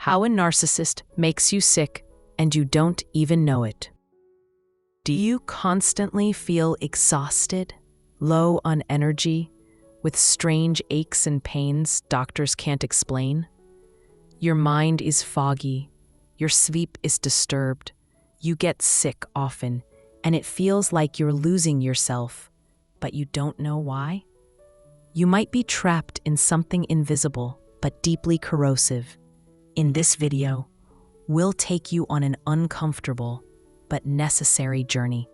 How a narcissist makes you sick and you don't even know it. Do you constantly feel exhausted, low on energy, with strange aches and pains doctors can't explain? Your mind is foggy, your sleep is disturbed, you get sick often, and it feels like you're losing yourself, but you don't know why? You might be trapped in something invisible but deeply corrosive. In this video, we'll take you on an uncomfortable but necessary journey.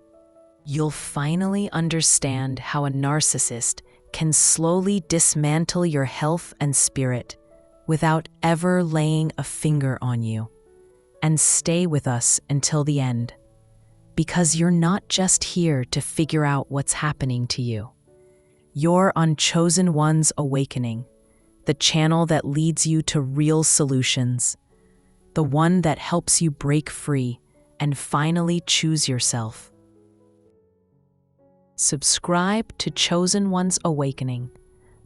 You'll finally understand how a narcissist can slowly dismantle your health and spirit without ever laying a finger on you. And stay with us until the end, because you're not just here to figure out what's happening to you. You're on Chosen One's Awakening, the channel that leads you to real solutions, the one that helps you break free and finally choose yourself. Subscribe to Chosen One's Awakening,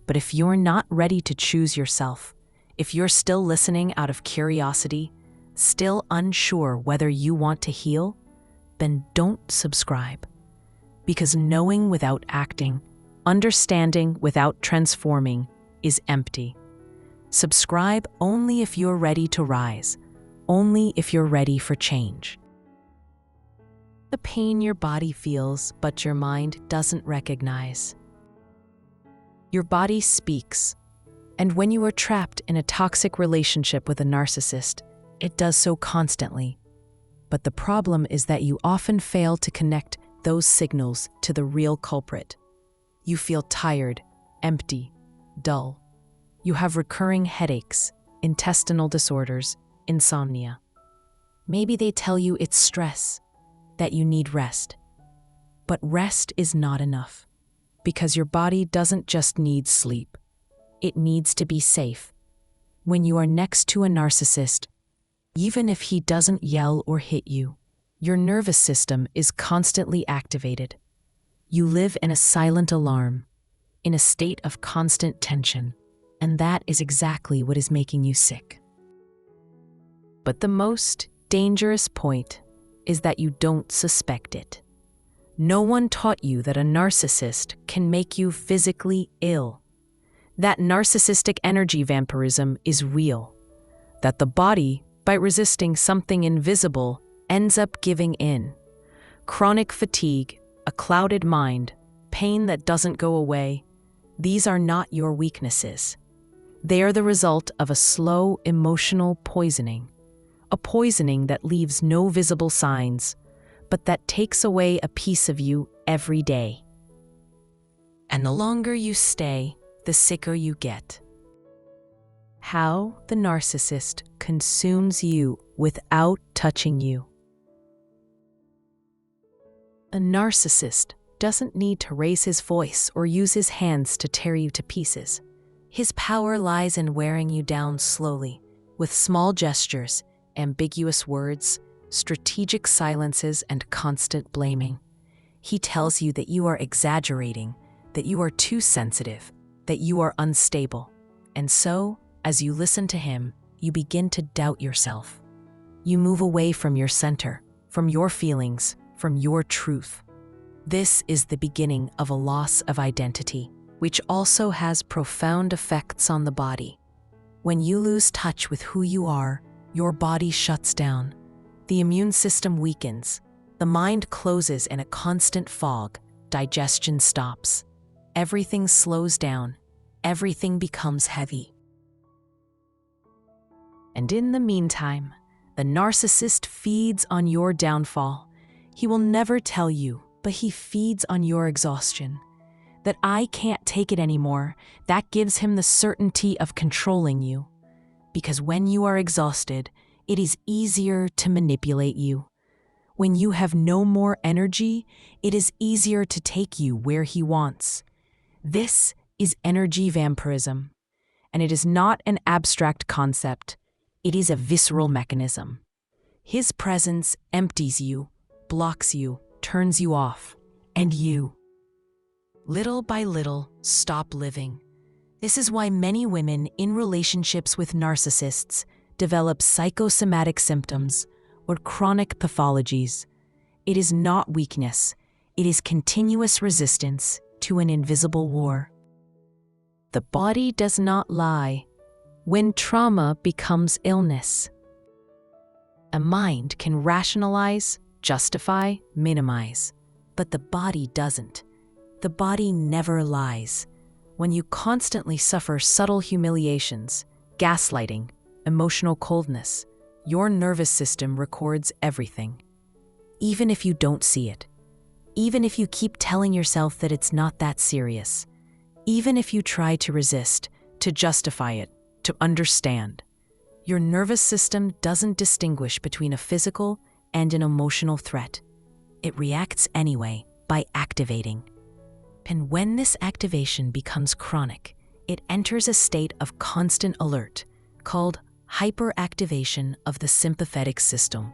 but if you're not ready to choose yourself, if you're still listening out of curiosity, still unsure whether you want to heal, then don't subscribe. Because knowing without acting, understanding without transforming, is empty. Subscribe only if you're ready to rise, only if you're ready for change. The pain your body feels, but your mind doesn't recognize. Your body speaks, and when you are trapped in a toxic relationship with a narcissist, it does so constantly. But the problem is that you often fail to connect those signals to the real culprit. You feel tired, empty, dull. You have recurring headaches, intestinal disorders, insomnia. Maybe they tell you it's stress, that you need rest. But rest is not enough, because your body doesn't just need sleep. It needs to be safe. When you are next to a narcissist, even if he doesn't yell or hit you, your nervous system is constantly activated. You live in a silent alarm, in a state of constant tension, and that is exactly what is making you sick. But the most dangerous point is that you don't suspect it. No one taught you that a narcissist can make you physically ill, that narcissistic energy vampirism is real, that the body, by resisting something invisible, ends up giving in. Chronic fatigue, a clouded mind, pain that doesn't go away, these are not your weaknesses. They are the result of a slow emotional poisoning, a poisoning that leaves no visible signs, but that takes away a piece of you every day. And the longer you stay, the sicker you get. How the narcissist consumes you without touching you. A narcissist doesn't need to raise his voice or use his hands to tear you to pieces. His power lies in wearing you down slowly, with small gestures, ambiguous words, strategic silences, and constant blaming. He tells you that you are exaggerating, that you are too sensitive, that you are unstable. And so, as you listen to him, you begin to doubt yourself. You move away from your center, from your feelings, from your truth. This is the beginning of a loss of identity, which also has profound effects on the body. When you lose touch with who you are, your body shuts down. The immune system weakens. The mind closes in a constant fog. Digestion stops. Everything slows down. Everything becomes heavy. And in the meantime, the narcissist feeds on your downfall. He will never tell you, but he feeds on your exhaustion. That I can't take it anymore, that gives him the certainty of controlling you. Because when you are exhausted, it is easier to manipulate you. When you have no more energy, it is easier to take you where he wants. This is energy vampirism, and it is not an abstract concept. It is a visceral mechanism. His presence empties you, blocks you, turns you off, and you, little by little, stop living. This is why many women in relationships with narcissists develop psychosomatic symptoms, or chronic pathologies. It is not weakness, it is continuous resistance to an invisible war. The body does not lie when trauma becomes illness. A mind can rationalize, justify, minimize, but the body doesn't. The body never lies. When you constantly suffer subtle humiliations, gaslighting, emotional coldness, your nervous system records everything. Even if you don't see it, even if you keep telling yourself that it's not that serious, even if you try to resist, to justify it, to understand, your nervous system doesn't distinguish between a physical and an emotional threat. It reacts anyway by activating. And when this activation becomes chronic, it enters a state of constant alert called hyperactivation of the sympathetic system.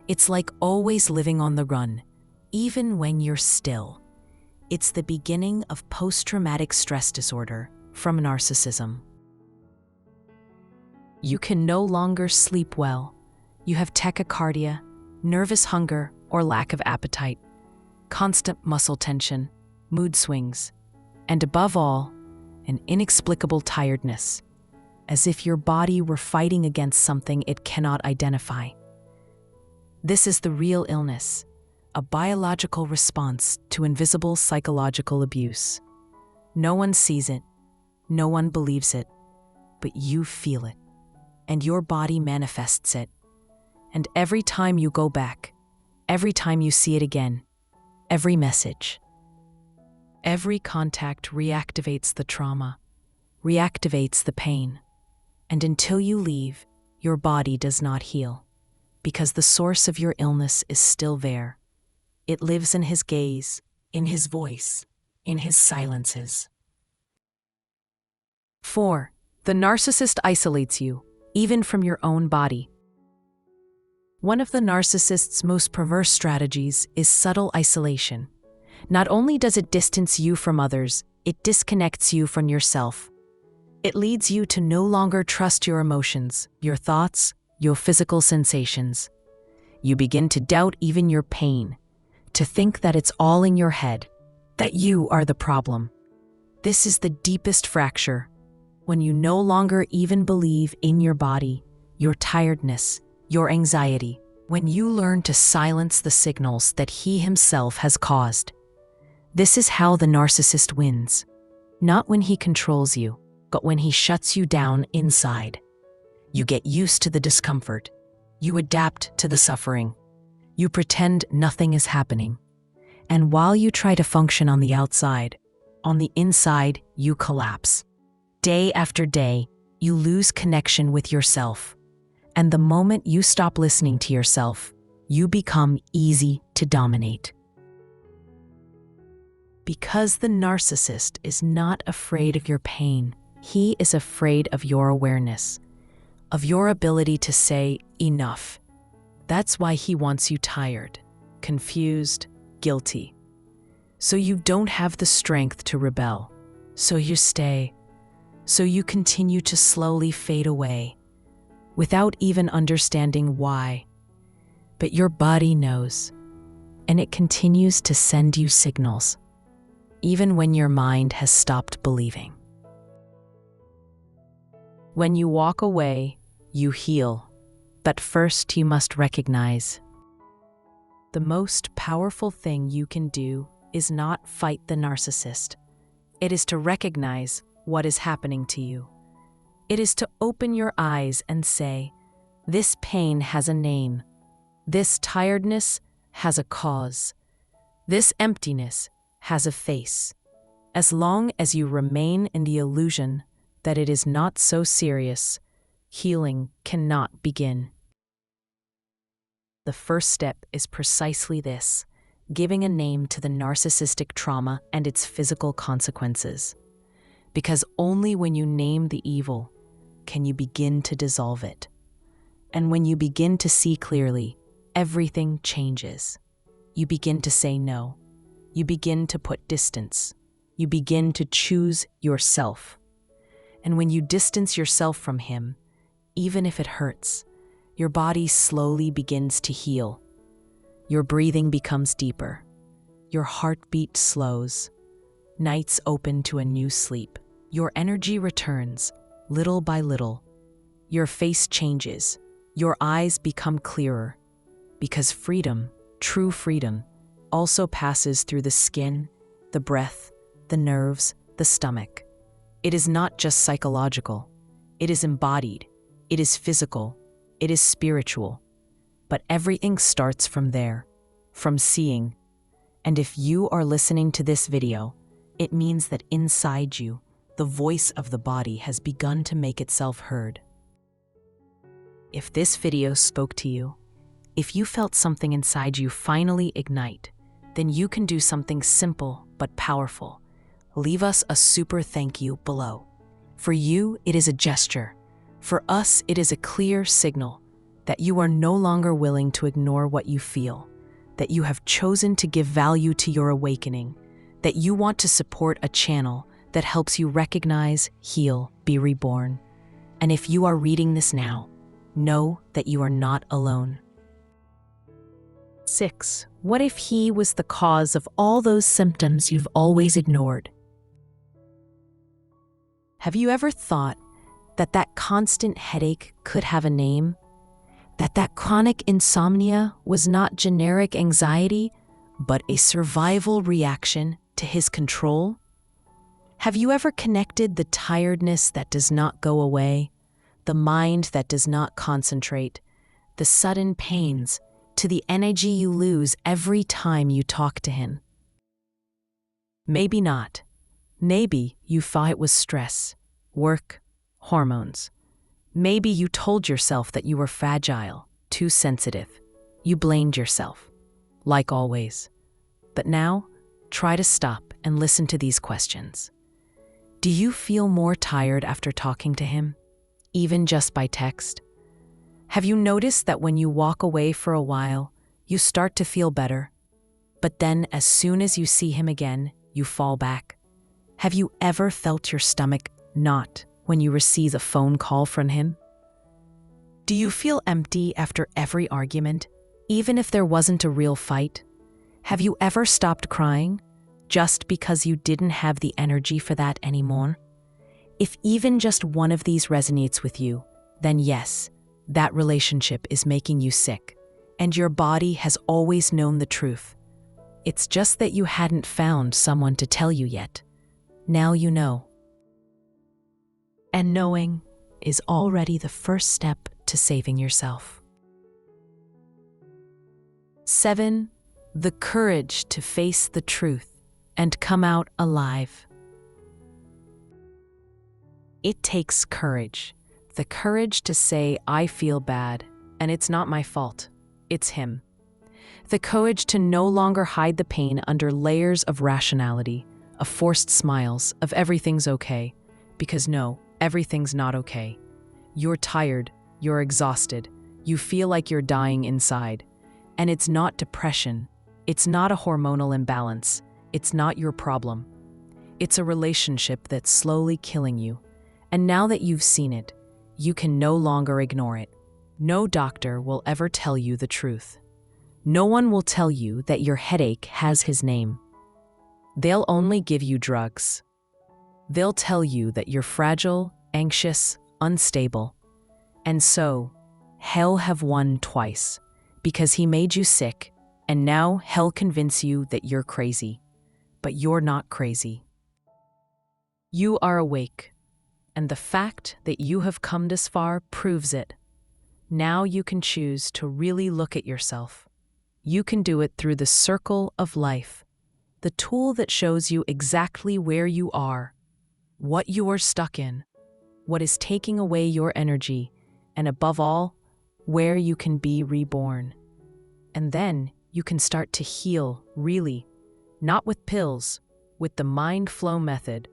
It's like always living on the run, even when you're still. It's the beginning of post-traumatic stress disorder from narcissism. You can no longer sleep well. You have tachycardia, nervous hunger or lack of appetite, constant muscle tension, mood swings, and above all, an inexplicable tiredness, as if your body were fighting against something it cannot identify. This is the real illness, a biological response to invisible psychological abuse. No one sees it, no one believes it, but you feel it, and your body manifests it. And every time you go back, every time you see it again, every message, every contact reactivates the trauma, reactivates the pain. And until you leave, your body does not heal, because the source of your illness is still there. It lives in his gaze, in his voice, in his silences. 4. The narcissist isolates you, even from your own body. One of the narcissist's most perverse strategies is subtle isolation. Not only does it distance you from others, it disconnects you from yourself. It leads you to no longer trust your emotions, your thoughts, your physical sensations. You begin to doubt even your pain, to think that it's all in your head, that you are the problem. This is the deepest fracture, when you no longer even believe in your body, your tiredness, your anxiety, when you learn to silence the signals that he himself has caused. This is how the narcissist wins. Not when he controls you, but when he shuts you down inside. You get used to the discomfort. You adapt to the suffering. You pretend nothing is happening. And while you try to function on the outside, on the inside, you collapse. Day after day, you lose connection with yourself. And the moment you stop listening to yourself, you become easy to dominate. Because the narcissist is not afraid of your pain, he is afraid of your awareness, of your ability to say enough. That's why he wants you tired, confused, guilty. So you don't have the strength to rebel. So you stay. So you continue to slowly fade away, without even understanding why. But your body knows, and it continues to send you signals, even when your mind has stopped believing. When you walk away, you heal, but first you must recognize. The most powerful thing you can do is not fight the narcissist. It is to recognize what is happening to you. It is to open your eyes and say, this pain has a name. This tiredness has a cause. This emptiness has a face. As long as you remain in the illusion that it is not so serious, healing cannot begin. The first step is precisely this, giving a name to the narcissistic trauma and its physical consequences. Because only when you name the evil can you begin to dissolve it. And when you begin to see clearly, everything changes. You begin to say no. You begin to put distance. You begin to choose yourself. And when you distance yourself from him, even if it hurts. Your body slowly begins to heal. Your breathing becomes deeper. Your heartbeat slows. Nights open to a new sleep. Your energy returns, little by little. Your face changes. Your eyes become clearer. Because freedom, true freedom, also passes through the skin, the breath, the nerves, the stomach. It is not just psychological. It is embodied. It is physical. It is spiritual. But everything starts from there, from seeing. And if you are listening to this video, it means that inside you, the voice of the body has begun to make itself heard. If this video spoke to you, if you felt something inside you finally ignite, then you can do something simple but powerful. Leave us a super thank you below. For you, it is a gesture. For us, it is a clear signal that you are no longer willing to ignore what you feel, that you have chosen to give value to your awakening, that you want to support a channel that helps you recognize, heal, be reborn. And if you are reading this now, know that you are not alone. 6. What if he was the cause of all those symptoms you've always ignored? Have you ever thought that that constant headache could have a name? That chronic insomnia was not generic anxiety, but a survival reaction to his control? Have you ever connected the tiredness that does not go away, the mind that does not concentrate, the sudden pains, to the energy you lose every time you talk to him? Maybe not. Maybe you thought it was stress, work, hormones. Maybe you told yourself that you were fragile, too sensitive. You blamed yourself, like always. But now, try to stop and listen to these questions. Do you feel more tired after talking to him, even just by text? Have you noticed that when you walk away for a while, you start to feel better, but then as soon as you see him again, you fall back? Have you ever felt your stomach knot when you receive a phone call from him? Do you feel empty after every argument, even if there wasn't a real fight? Have you ever stopped crying just because you didn't have the energy for that anymore? If even just one of these resonates with you, then yes, that relationship is making you sick, and your body has always known the truth. It's just that you hadn't found someone to tell you yet. Now you know. And knowing is already the first step to saving yourself. 7. The courage to face the truth and come out alive. It takes courage. The courage to say, I feel bad, and it's not my fault. It's him. The courage to no longer hide the pain under layers of rationality, of forced smiles, of everything's okay. Because no, everything's not okay. You're tired, you're exhausted, you feel like you're dying inside. And it's not depression. It's not a hormonal imbalance. It's not your problem. It's a relationship that's slowly killing you. And now that you've seen it, you can no longer ignore it. No doctor will ever tell you the truth. No one will tell you that your headache has his name. They'll only give you drugs. They'll tell you that you're fragile, anxious, unstable. And so, hell have won twice, because he made you sick, and now hell convince you that you're crazy. But you're not crazy. You are awake, and the fact that you have come this far proves it. Now you can choose to really look at yourself. You can do it through the circle of life, the tool that shows you exactly where you are, what you are stuck in, what is taking away your energy, and above all, where you can be reborn. And then you can start to heal, really, not with pills, with the mind flow method,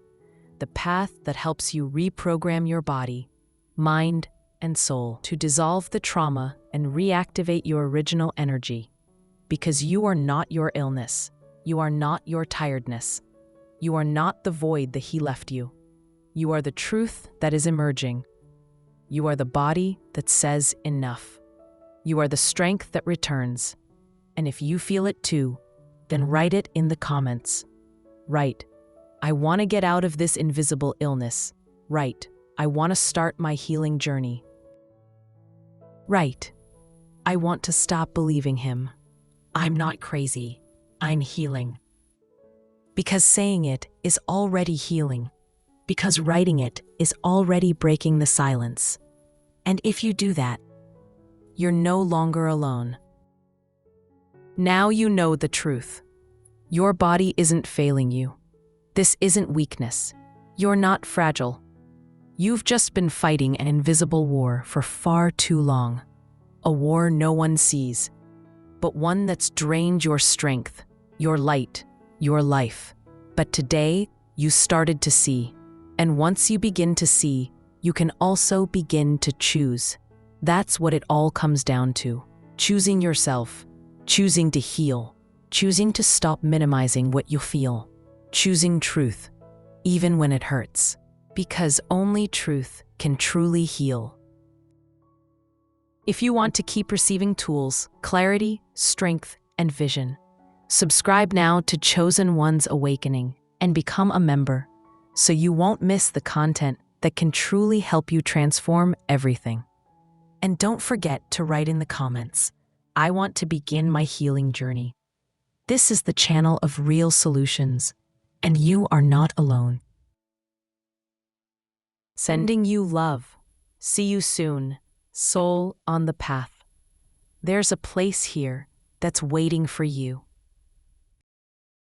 the path that helps you reprogram your body, mind, and soul to dissolve the trauma and reactivate your original energy. Because you are not your illness. You are not your tiredness. You are not the void that he left you. You are the truth that is emerging. You are the body that says enough. You are the strength that returns. And if you feel it too, then write it in the comments. Write, I want to get out of this invisible illness. Write, I want to start my healing journey. Write, I want to stop believing him. I'm not crazy. I'm healing. Because saying it is already healing. Because writing it is already breaking the silence. And if you do that, you're no longer alone. Now you know the truth. Your body isn't failing you. This isn't weakness. You're not fragile. You've just been fighting an invisible war for far too long. A war no one sees, but one that's drained your strength, your light, your life. But today, you started to see. And once you begin to see, you can also begin to choose. That's what it all comes down to. Choosing yourself, choosing to heal, choosing to stop minimizing what you feel, choosing truth, even when it hurts. Because only truth can truly heal. If you want to keep receiving tools, clarity, strength, and vision, subscribe now to Chosen One's Awakening and become a member so you won't miss the content that can truly help you transform everything. And don't forget to write in the comments, I want to begin my healing journey. This is the channel of real solutions, and you are not alone. Sending you love. See you soon, soul on the path. There's a place here that's waiting for you.